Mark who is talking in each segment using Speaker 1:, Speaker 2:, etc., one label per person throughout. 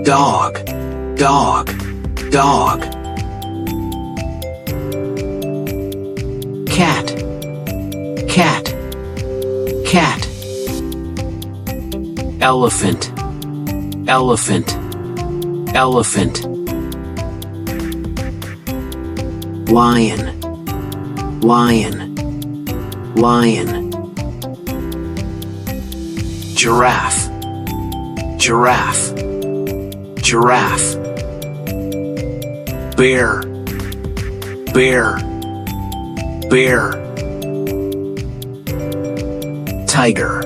Speaker 1: dog, dog, dog. Cat, cat, cat. Elephant, elephant, elephant. Lion, lion, lion. Giraffe, giraffe, giraffe. Bear, bear, bear. Tiger,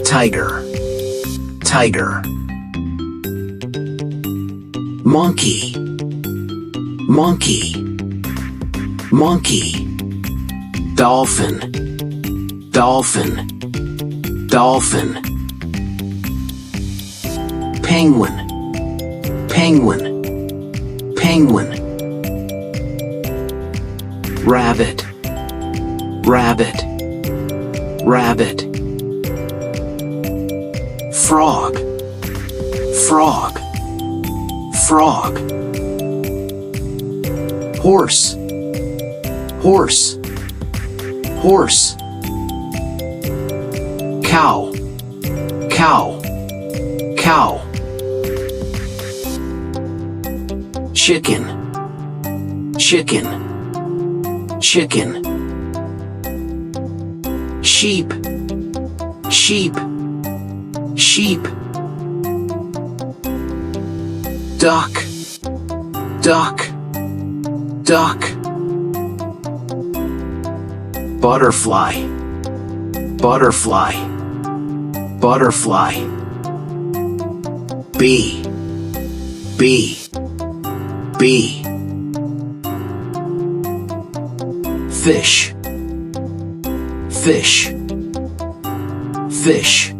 Speaker 1: tiger, tiger. Monkey, monkey, monkey. Dolphin, dolphin, dolphin. Penguin, penguin, penguin. Rabbit, rabbit, rabbit. Frog, frog, frog. Horse, horse, horse. Cow, cow, cow. Chicken, chicken, chicken. Sheep, sheep, sheep. Duck, duck, duck. Butterfly, butterfly, butterfly. Bee, bee, bee. Fish, fish, fish.